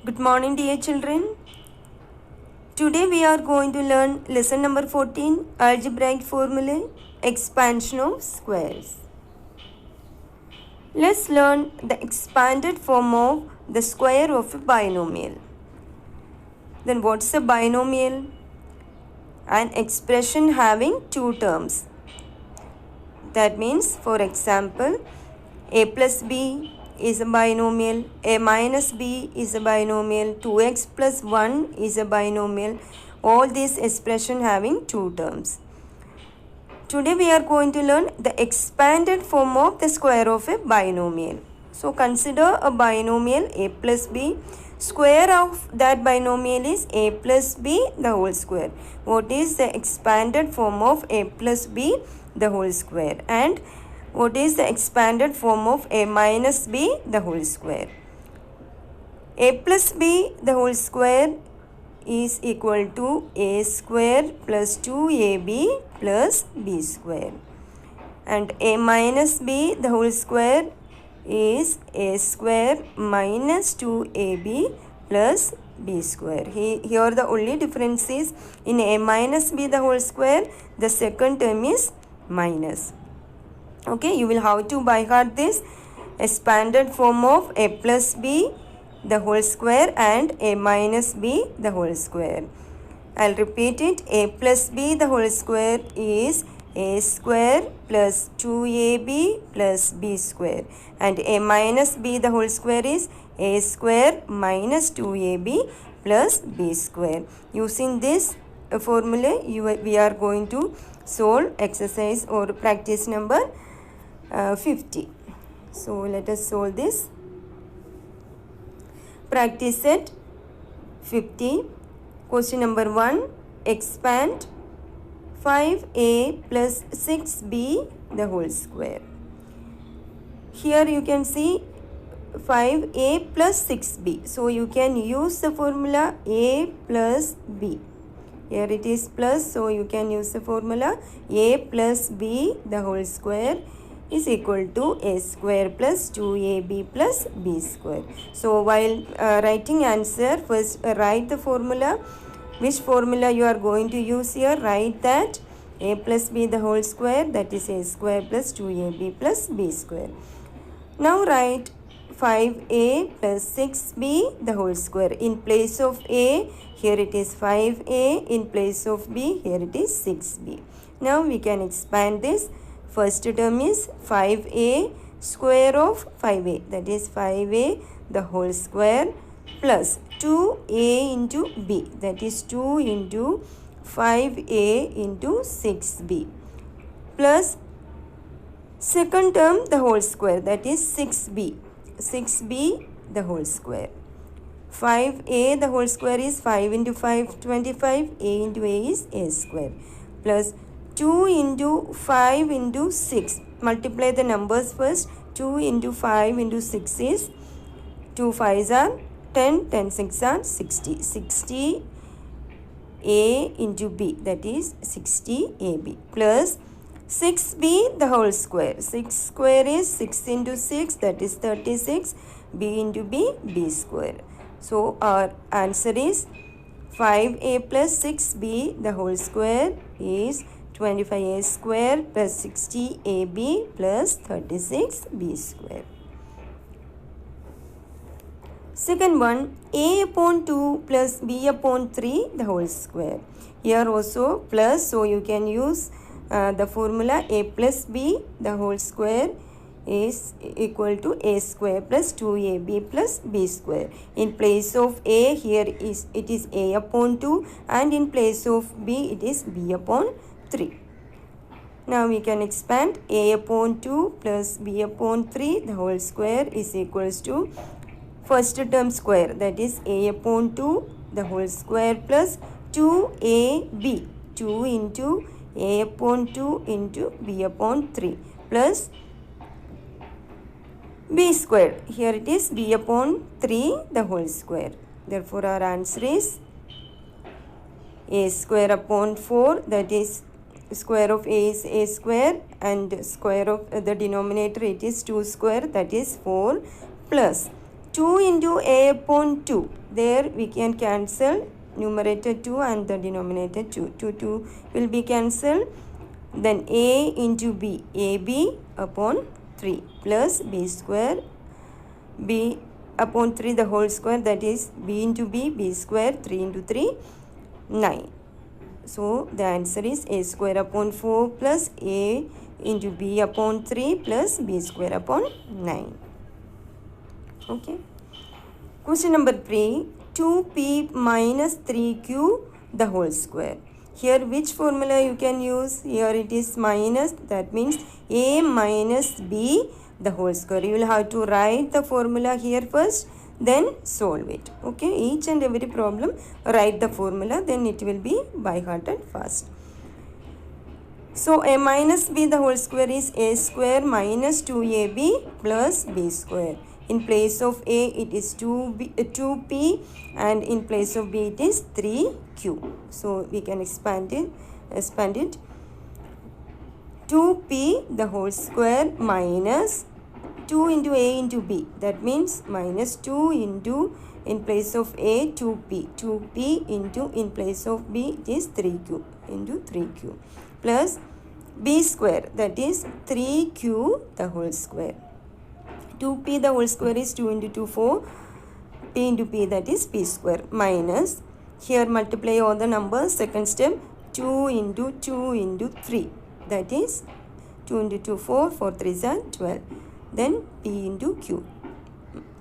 Good morning, dear children. Today we are going to learn lesson number 14, algebraic formulae, expansion of squares. Let's learn the expanded form of the square of a binomial. Then what's a binomial? An expression having two terms. That means, for example, a plus b is a binomial, a minus b is a binomial, 2x plus 1 is a binomial. All these expressions having two terms. Today we are going to learn the expanded form of the square of a binomial. So consider a binomial a plus b. Square of that binomial is a plus b the whole square. What is the expanded form of a plus b the whole square? And what is the expanded form of a minus b the whole square? A plus b the whole square is equal to a square plus 2ab plus b square. And a minus b the whole square is a square minus 2ab plus b square. Here the only difference is in a minus b the whole square, the second term is minus. Okay, you will have to by heart this expanded form of a plus b the whole square and a minus b the whole square. I'll repeat it. A plus b the whole square is a square plus 2ab plus b square, and a minus b the whole square is a square minus 2ab plus b square. Using this formula, we are going to solve exercise or practice number 50. So let us solve this. Practice set 50. Question number 1. Expand 5a plus 6b the whole square. Here you can see 5a plus 6b. So you can use the formula a plus b. Here it is plus, so you can use the formula a plus b the whole square is equal to a square plus 2ab plus b square. So while writing answer, first write the formula. Which formula you are going to use here? Write that a plus b the whole square, that is a square plus 2ab plus b square. Now write 5a plus 6b the whole square. In place of a, here it is 5a. In place of b, here it is 6b. Now we can expand this. First term is 5a square of 5a, that is 5a the whole square, plus 2a into b, that is 2 into 5a into 6b, plus second term the whole square, that is 6b the whole square. 5a the whole square is 5 into 5 25, a into a is a square, plus 2 into 5 into 6. Multiply the numbers first. 2 into 5 into 6 is 2 5s are 10, 10 6 are 60. 60 a into b, that is 60 ab, plus 6b the whole square. 6 square is 6 into 6, that is 36. b into b, b square. So our answer is 5a plus 6b the whole square is 25a square plus 60ab plus 36b square. Second one, a upon 2 plus b upon 3 the whole square. Here also plus, so you can use the formula a plus b the whole square is equal to a square plus 2ab plus b square. In place of a, here it is a upon 2, and in place of b it is b upon 3. Now we can expand a upon 2 plus b upon 3 the whole square is equals to first term square, that is a upon 2 the whole square plus 2ab, 2 into a upon 2 into b upon 3, plus b square. Here it is b upon 3 the whole square. Therefore our answer is a square upon 4, that is square of a is a square, and square of the denominator it is 2 square, that is 4, plus 2 into a upon 2. There we can cancel numerator 2 and the denominator 2. 2 will be cancelled. Then a into b, ab upon 3 plus b square, b upon 3 the whole square, that is b into b, b square, 3 into 3, 9. So the answer is a square upon 4 plus a into b upon 3 plus b square upon 9. Okay. Question number 3. 2p minus 3q the whole square. Here which formula you can use? Here it is minus, that means a minus b the whole square. You will have to write the formula here first, then solve it. Okay, each and every problem write the formula, then it will be by hearted fast. So a minus b the whole square is a square minus 2ab plus b square. In place of a it is 2p and in place of b it is 3q. So we can expand it. 2p the whole square minus 2 into a into b, that means minus 2 into, in place of a 2p into, in place of b it is 3q into 3q plus b square, that is 3q the whole square. 2p the whole square is 2 into 2 4, p into p, that is p square, minus, here multiply all the numbers, second step 2 into 3, that is 2 into 2 4, 4 3s are 12, then p into q,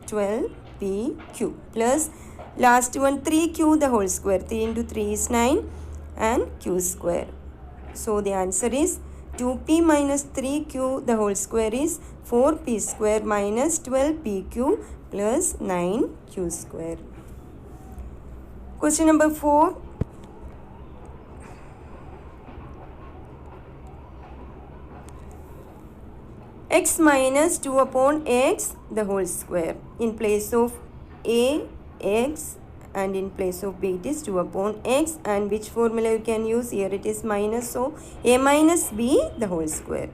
12pq plus last one 3q the whole square, 3 into 3 is 9 and q square. So the answer is 2p minus 3q the whole square is 4p square minus 12pq plus 9q square. Question number 4. X minus 2 upon x the whole square. In place of a, x, and in place of b it is 2 upon x, and which formula you can use? Here it is minus, so a minus b the whole square.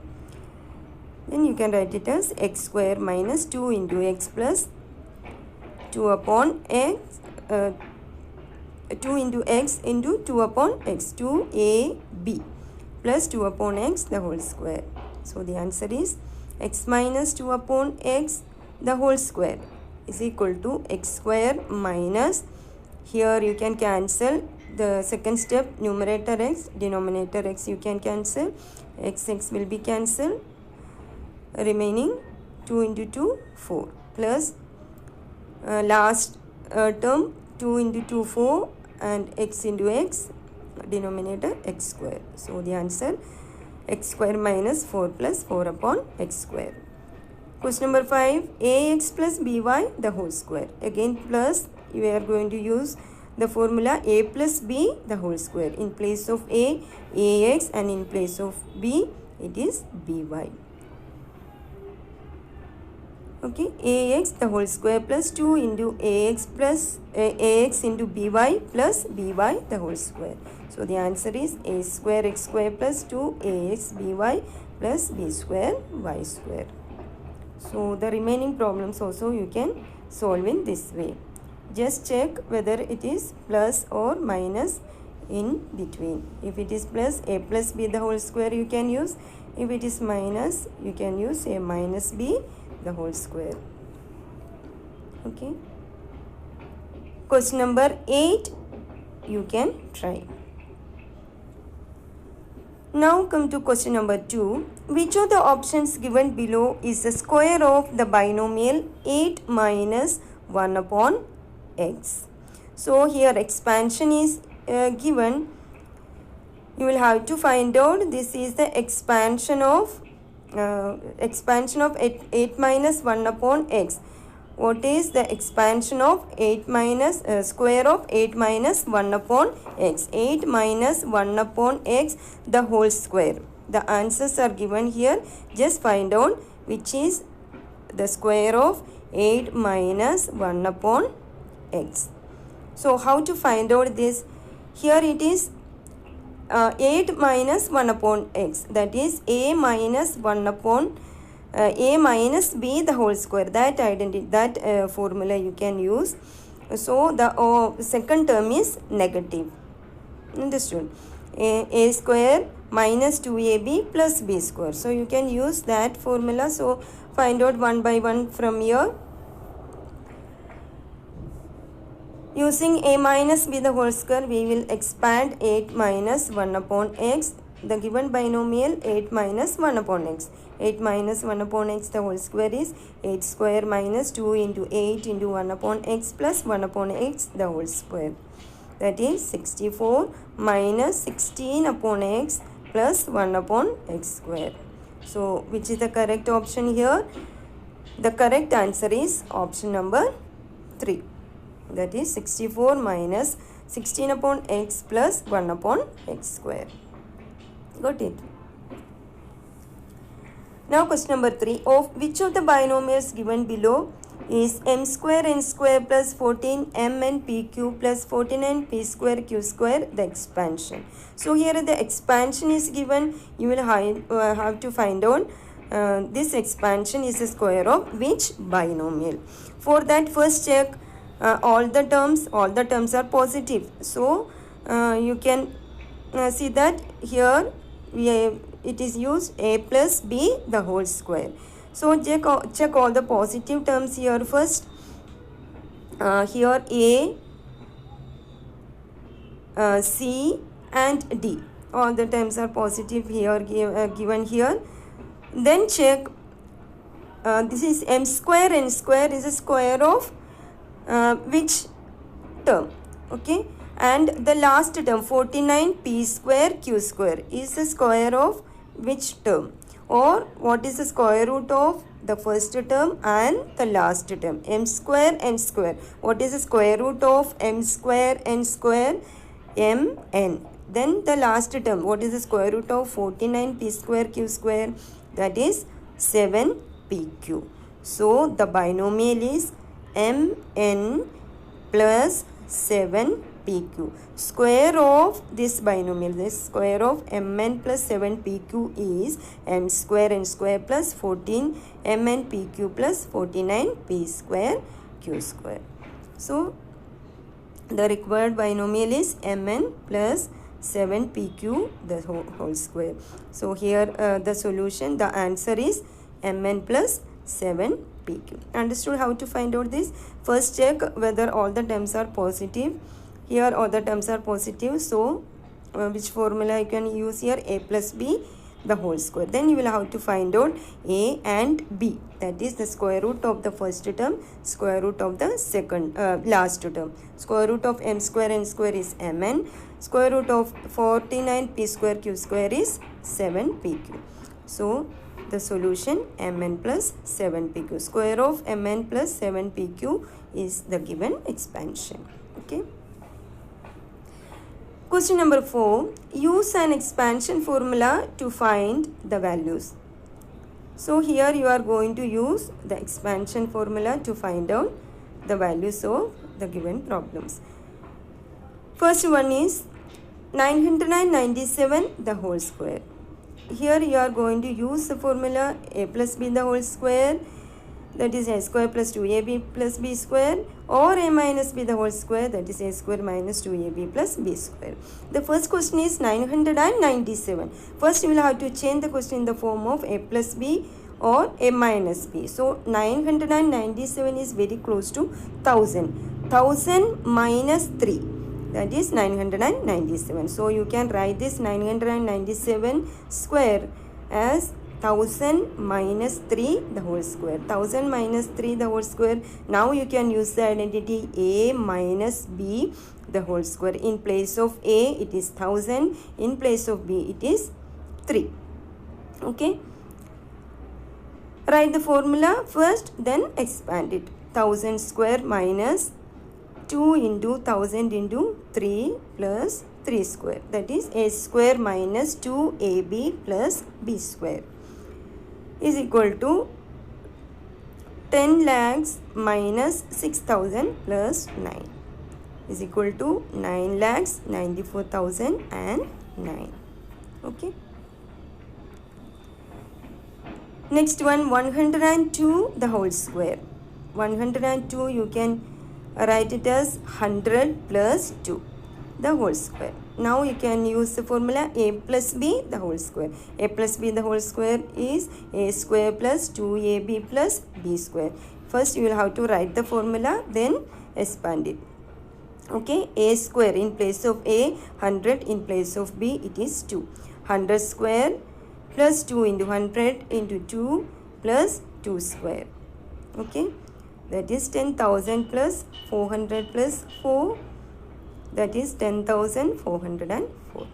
Then you can write it as x square minus 2 into x plus 2 upon x, 2 into x into 2 upon x, 2ab plus 2 upon x the whole square. So the answer is x minus 2 upon x the whole square is equal to x square minus, here you can cancel the second step, numerator x, denominator x you can cancel, x will be cancelled, remaining 2 into 2 4 plus last term 2 into 2 4 and x into x, denominator x square. So the answer x square minus 4 plus 4 upon x square. Question number 5. ax plus by the whole square. Again plus, we are going to use the formula a plus b the whole square. In place of a, ax, and in place of b it is by. Okay, ax the whole square plus 2 into ax plus ax into by plus by the whole square. So the answer is a square x square plus 2 ax by plus b square y square. So the remaining problems also you can solve in this way. Just check whether it is plus or minus in between. If it is plus, a plus b the whole square you can use. If it is minus, you can use a minus b the whole square. Okay. Question number 8 you can try. Now come to question number 2. Which of the options given below is the square of the binomial 8 minus 1 upon x? So here expansion is given. You will have to find out this is the expansion of 8 minus 1 upon x. What is the expansion of 8 minus square of 8 minus 1 upon x? 8 minus 1 upon x the whole square. The answers are given here. Just find out which is the square of 8 minus 1 upon x. So how to find out this? Here it is 8 minus 1 upon x, that is a minus 1 upon a minus b the whole square. That formula you can use. So the second term is negative. Understood? A square minus 2ab plus b square. So you can use that formula. So find out one by one from here. Using a minus b the whole square, we will expand 8 minus 1 upon x. The given binomial 8 minus 1 upon x. 8 minus 1 upon x the whole square is 8 square minus 2 into 8 into 1 upon x plus 1 upon x the whole square. That is 64 minus 16 upon x plus 1 upon x square. So which is the correct option here? The correct answer is option number 3. That is 64 minus 16 upon x plus 1 upon x square. Got it? Now question number 3. Of which of the binomials given below is m square n square plus 14 mn pq plus 49 p square q square the expansion? So here the expansion is given. You will have to find out this expansion is the square of which binomial. For that, first check all the terms are positive. So you can see that here it is used a plus b the whole square. So check all the positive terms here first. Here a, c and d, all the terms are positive here given here. Then check this is m square n square is a square of which term? Okay, and the last term 49 p square q square is the square of which term? Or what is the square root of the first term and the last term? M square n square. What is the square root of m square n square? M n. Then the last term, what is the square root of 49 p square q square? That is 7 pq. So the binomial is mn plus 7 pq. Square of this binomial, this square of mn plus 7 pq is m square n square plus 14 mn pq plus 49 p square q square. So the required binomial is mn plus 7 pq the whole square. So here the solution, the answer is mn plus 7 pq. Understood how to find out this? First check whether all the terms are positive. Here all the terms are positive. So which formula you can use here? A plus b the whole square. Then you will have to find out a and b. That is the square root of the first term, square root of the second last term. Square root of m square n square is mn. Square root of 49 p square q square is 7 pq. So the solution mn plus 7 pq. Square of mn plus 7 pq is the given expansion. Okay. Question number 4. Use an expansion formula to find the values. So here you are going to use the expansion formula to find out the values of the given problems. First one is 997 the whole square. Here you are going to use the formula a plus b the whole square, that is a square plus 2ab plus b square, or a minus b the whole square, that is a square minus 2ab plus b square. The first question is 997. First you will have to change the question in the form of a plus b or a minus b. So 997 is very close to 1000. 1000 minus 3, that is 997. So you can write this 997 square as 1000 minus 3 the whole square. 1000 minus 3 the whole square. Now you can use the identity a minus b the whole square. In place of a it is 1000. In place of b it is 3. Okay. Write the formula first, then expand it. 1000 square minus 2 into 1000 into 3 plus 3 square. That is a square minus 2ab plus b square is equal to 10 lakhs minus 6000 plus 9 is equal to 9 lakhs 94,009. Okay. Next one, 102 the whole square. 102 you can write it as 100 plus 2 the whole square. Now you can use the formula a plus b the whole square. A plus b the whole square is a square plus 2ab plus b square. First you will have to write the formula, then expand it. Okay, a square in place of a, 100 in place of b, it is 2. 100 square plus 2 into 100 into 2 plus 2 square. Okay, that is 10,000 plus 400 plus 4, that is 10,404.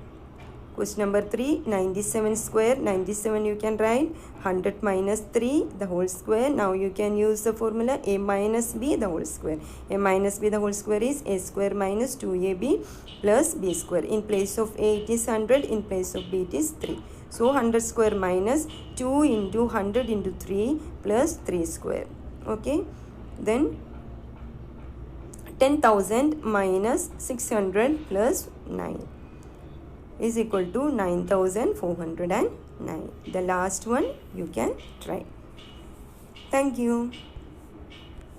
Question number 3, 97 square. 97 you can write 100 minus 3 the whole square. Now you can use the formula a minus b the whole square. A minus b the whole square is a square minus 2ab plus b square. In place of a it is 100, in place of b it is 3. So 100 square minus 2 into 100 into 3 plus 3 square. Okay, then 10,000 minus 600 plus 9 is equal to 9,409. The last one you can try. Thank you.